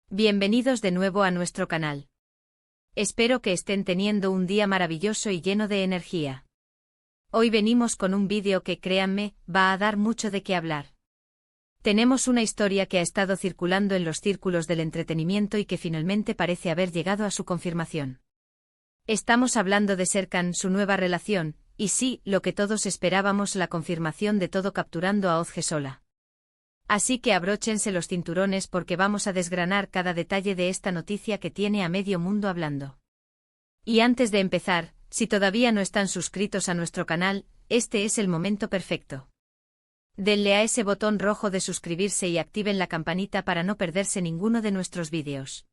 Bienvenidos de nuevo a nuestro canal. Espero que estén teniendo un día maravilloso y lleno de energía. Hoy venimos con un vídeo que, créanme, va a dar mucho de qué hablar. Tenemos una historia que ha estado circulando en los círculos del entretenimiento y que finalmente parece haber llegado a su confirmación. Estamos hablando de Serkan, su nueva relación, y sí, lo que todos esperábamos, la confirmación de todo capturando a Özge sola. Así que abróchense los cinturones porque vamos a desgranar cada detalle de esta noticia que tiene a medio mundo hablando. Y antes de empezar, si todavía no están suscritos a nuestro canal, este es el momento perfecto. Denle a ese botón rojo de suscribirse y activen la campanita para no perderse ninguno de nuestros vídeos.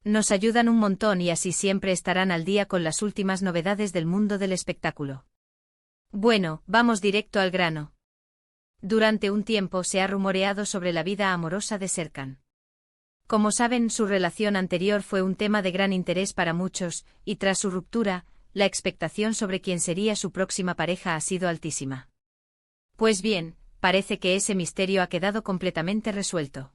Nos ayudan un montón y así siempre estarán al día con las últimas novedades del mundo del espectáculo. Bueno, vamos directo al grano. Durante un tiempo se ha rumoreado sobre la vida amorosa de Serkan. Como saben, su relación anterior fue un tema de gran interés para muchos, y tras su ruptura, la expectación sobre quién sería su próxima pareja ha sido altísima. Pues bien, parece que ese misterio ha quedado completamente resuelto.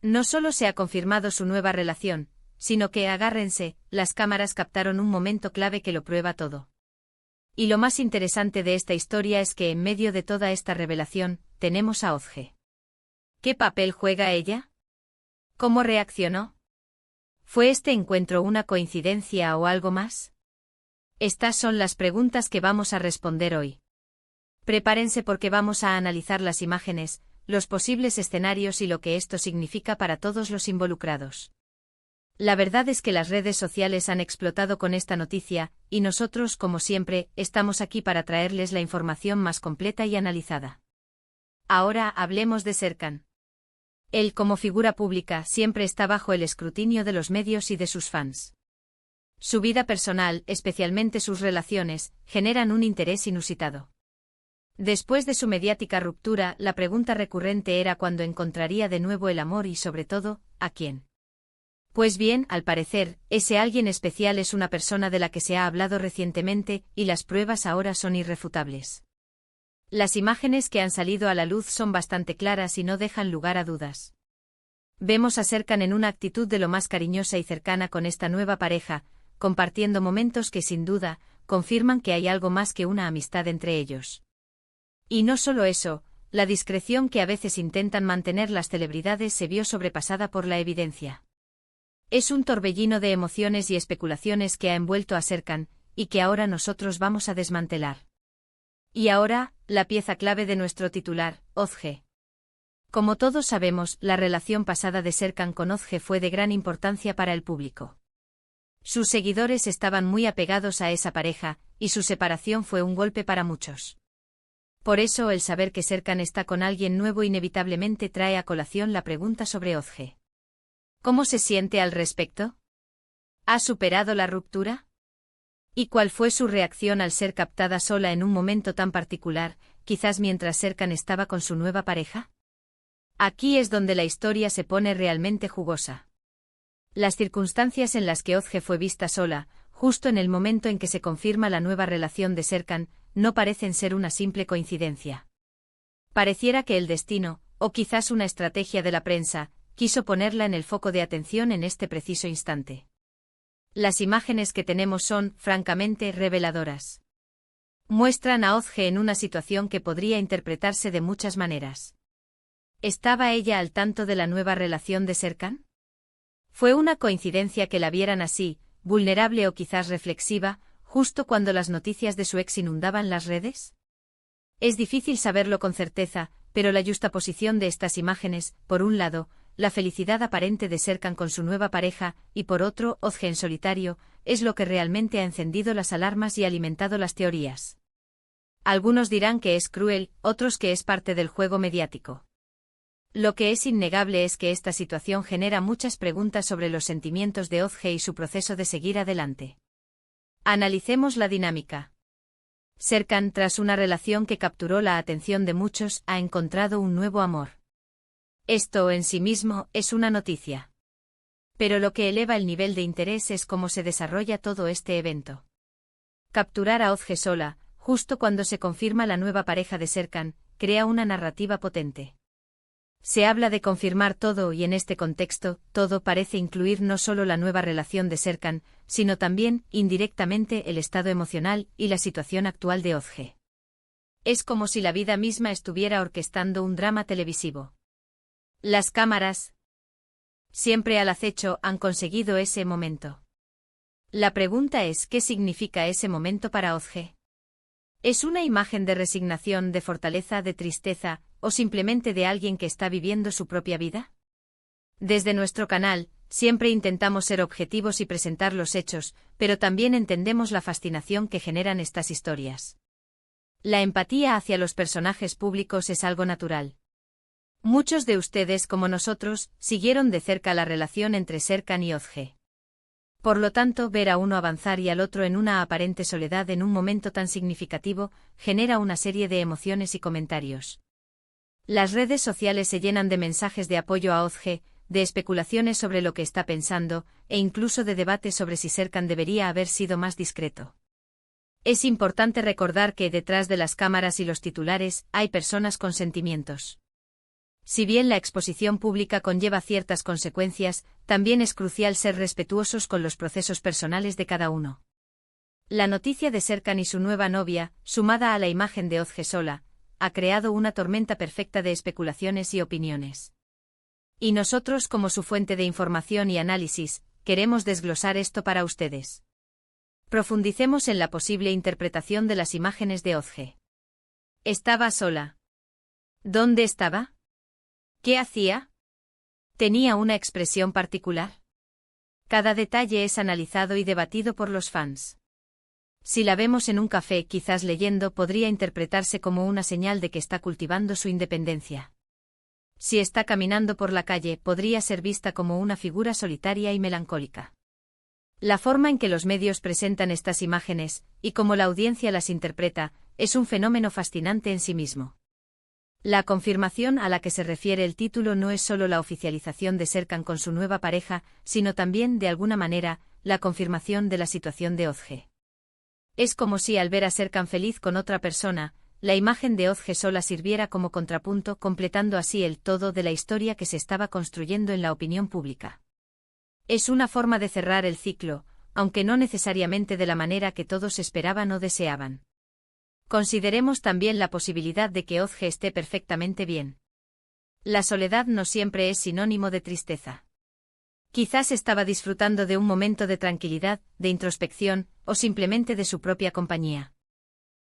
No solo se ha confirmado su nueva relación, sino que, agárrense, las cámaras captaron un momento clave que lo prueba todo. Y lo más interesante de esta historia es que en medio de toda esta revelación, tenemos a Özge. ¿Qué papel juega ella? ¿Cómo reaccionó? ¿Fue este encuentro una coincidencia o algo más? Estas son las preguntas que vamos a responder hoy. Prepárense porque vamos a analizar las imágenes, los posibles escenarios y lo que esto significa para todos los involucrados. La verdad es que las redes sociales han explotado con esta noticia, y nosotros, como siempre, estamos aquí para traerles la información más completa y analizada. Ahora hablemos de Serkan. Él, como figura pública, siempre está bajo el escrutinio de los medios y de sus fans. Su vida personal, especialmente sus relaciones, generan un interés inusitado. Después de su mediática ruptura, la pregunta recurrente era cuándo encontraría de nuevo el amor y, sobre todo, ¿a quién? Pues bien, al parecer, ese alguien especial es una persona de la que se ha hablado recientemente, y las pruebas ahora son irrefutables. Las imágenes que han salido a la luz son bastante claras y no dejan lugar a dudas. Vemos a Serkan en una actitud de lo más cariñosa y cercana con esta nueva pareja, compartiendo momentos que sin duda, confirman que hay algo más que una amistad entre ellos. Y no solo eso, la discreción que a veces intentan mantener las celebridades se vio sobrepasada por la evidencia. Es un torbellino de emociones y especulaciones que ha envuelto a Serkan, y que ahora nosotros vamos a desmantelar. Y ahora, la pieza clave de nuestro titular, Özge. Como todos sabemos, la relación pasada de Serkan con Özge fue de gran importancia para el público. Sus seguidores estaban muy apegados a esa pareja, y su separación fue un golpe para muchos. Por eso el saber que Serkan está con alguien nuevo inevitablemente trae a colación la pregunta sobre Özge. ¿Cómo se siente al respecto? ¿Ha superado la ruptura? ¿Y cuál fue su reacción al ser captada sola en un momento tan particular, quizás mientras Serkan estaba con su nueva pareja? Aquí es donde la historia se pone realmente jugosa. Las circunstancias en las que Özge fue vista sola, justo en el momento en que se confirma la nueva relación de Serkan, no parecen ser una simple coincidencia. Pareciera que el destino, o quizás una estrategia de la prensa, quiso ponerla en el foco de atención en este preciso instante. Las imágenes que tenemos son, francamente, reveladoras. Muestran a Özge en una situación que podría interpretarse de muchas maneras. ¿Estaba ella al tanto de la nueva relación de Serkan? ¿Fue una coincidencia que la vieran así, vulnerable o quizás reflexiva, justo cuando las noticias de su ex inundaban las redes? Es difícil saberlo con certeza, pero la yuxtaposición de estas imágenes, por un lado, la felicidad aparente de Serkan con su nueva pareja, y por otro, Özge en solitario, es lo que realmente ha encendido las alarmas y alimentado las teorías. Algunos dirán que es cruel, otros que es parte del juego mediático. Lo que es innegable es que esta situación genera muchas preguntas sobre los sentimientos de Özge y su proceso de seguir adelante. Analicemos la dinámica. Serkan, tras una relación que capturó la atención de muchos, ha encontrado un nuevo amor. Esto en sí mismo es una noticia. Pero lo que eleva el nivel de interés es cómo se desarrolla todo este evento. Capturar a Özge sola, justo cuando se confirma la nueva pareja de Serkan, crea una narrativa potente. Se habla de confirmar todo y en este contexto, todo parece incluir no solo la nueva relación de Serkan, sino también, indirectamente, el estado emocional y la situación actual de Ozge. Es como si la vida misma estuviera orquestando un drama televisivo. Las cámaras, siempre al acecho, han conseguido ese momento. La pregunta es, ¿qué significa ese momento para Ozge? ¿Es una imagen de resignación, de fortaleza, de tristeza, o simplemente de alguien que está viviendo su propia vida? Desde nuestro canal, siempre intentamos ser objetivos y presentar los hechos, pero también entendemos la fascinación que generan estas historias. La empatía hacia los personajes públicos es algo natural. Muchos de ustedes, como nosotros, siguieron de cerca la relación entre Serkan y Ozge. Por lo tanto, ver a uno avanzar y al otro en una aparente soledad en un momento tan significativo, genera una serie de emociones y comentarios. Las redes sociales se llenan de mensajes de apoyo a Ozge, de especulaciones sobre lo que está pensando, e incluso de debates sobre si Serkan debería haber sido más discreto. Es importante recordar que detrás de las cámaras y los titulares, hay personas con sentimientos. Si bien la exposición pública conlleva ciertas consecuencias, también es crucial ser respetuosos con los procesos personales de cada uno. La noticia de Serkan y su nueva novia, sumada a la imagen de Ozge sola, ha creado una tormenta perfecta de especulaciones y opiniones. Y nosotros, como su fuente de información y análisis, queremos desglosar esto para ustedes. Profundicemos en la posible interpretación de las imágenes de Ozge. ¿Estaba sola? ¿Dónde estaba? ¿Qué hacía? ¿Tenía una expresión particular? Cada detalle es analizado y debatido por los fans. Si la vemos en un café, quizás leyendo, podría interpretarse como una señal de que está cultivando su independencia. Si está caminando por la calle, podría ser vista como una figura solitaria y melancólica. La forma en que los medios presentan estas imágenes, y cómo la audiencia las interpreta, es un fenómeno fascinante en sí mismo. La confirmación a la que se refiere el título no es solo la oficialización de Serkan con su nueva pareja, sino también, de alguna manera, la confirmación de la situación de Ozge. Es como si al ver a Serkan feliz con otra persona, la imagen de Ozge sola sirviera como contrapunto, completando así el todo de la historia que se estaba construyendo en la opinión pública. Es una forma de cerrar el ciclo, aunque no necesariamente de la manera que todos esperaban o deseaban. Consideremos también la posibilidad de que Ozge esté perfectamente bien. La soledad no siempre es sinónimo de tristeza. Quizás estaba disfrutando de un momento de tranquilidad, de introspección, o simplemente de su propia compañía.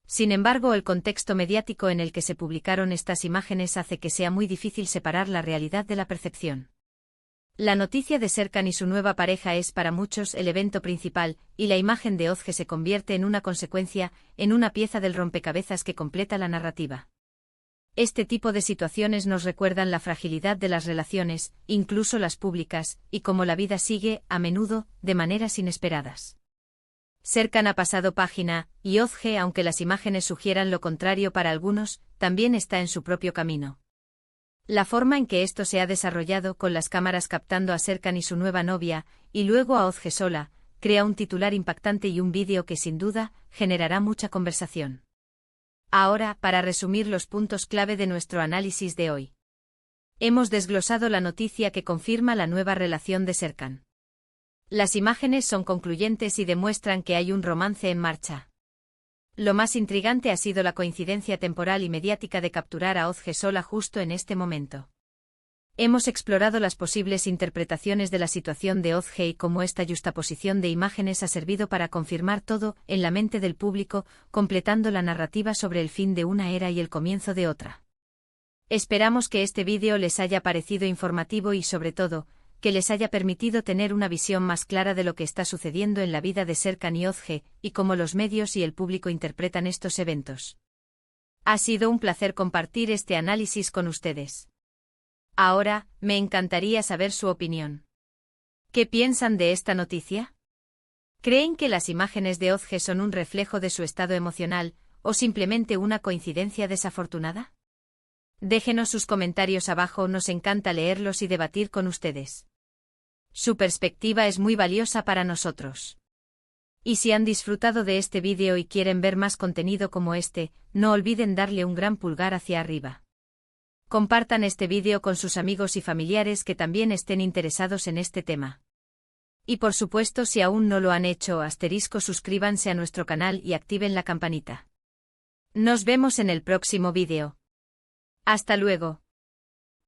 Sin embargo, el contexto mediático en el que se publicaron estas imágenes hace que sea muy difícil separar la realidad de la percepción. La noticia de Serkan y su nueva pareja es para muchos el evento principal, y la imagen de Ozge se convierte en una consecuencia, en una pieza del rompecabezas que completa la narrativa. Este tipo de situaciones nos recuerdan la fragilidad de las relaciones, incluso las públicas, y cómo la vida sigue, a menudo, de maneras inesperadas. Serkan ha pasado página, y Ozge, aunque las imágenes sugieran lo contrario para algunos, también está en su propio camino. La forma en que esto se ha desarrollado, con las cámaras captando a Serkan y su nueva novia, y luego a Ozge sola, crea un titular impactante y un vídeo que sin duda generará mucha conversación. Ahora, para resumir los puntos clave de nuestro análisis de hoy. Hemos desglosado la noticia que confirma la nueva relación de Serkan. Las imágenes son concluyentes y demuestran que hay un romance en marcha. Lo más intrigante ha sido la coincidencia temporal y mediática de capturar a Ozge sola justo en este momento. Hemos explorado las posibles interpretaciones de la situación de Ozge y cómo esta yuxtaposición de imágenes ha servido para confirmar todo en la mente del público, completando la narrativa sobre el fin de una era y el comienzo de otra. Esperamos que este vídeo les haya parecido informativo y, sobre todo, que les haya permitido tener una visión más clara de lo que está sucediendo en la vida de Serkan y Ozge, y cómo los medios y el público interpretan estos eventos. Ha sido un placer compartir este análisis con ustedes. Ahora, me encantaría saber su opinión. ¿Qué piensan de esta noticia? ¿Creen que las imágenes de Ozge son un reflejo de su estado emocional, o simplemente una coincidencia desafortunada? Déjenos sus comentarios abajo, nos encanta leerlos y debatir con ustedes. Su perspectiva es muy valiosa para nosotros. Y si han disfrutado de este vídeo y quieren ver más contenido como este, no olviden darle un gran pulgar hacia arriba. Compartan este vídeo con sus amigos y familiares que también estén interesados en este tema. Y por supuesto, si aún no lo han hecho, suscríbanse a nuestro canal y activen la campanita. Nos vemos en el próximo vídeo. Hasta luego.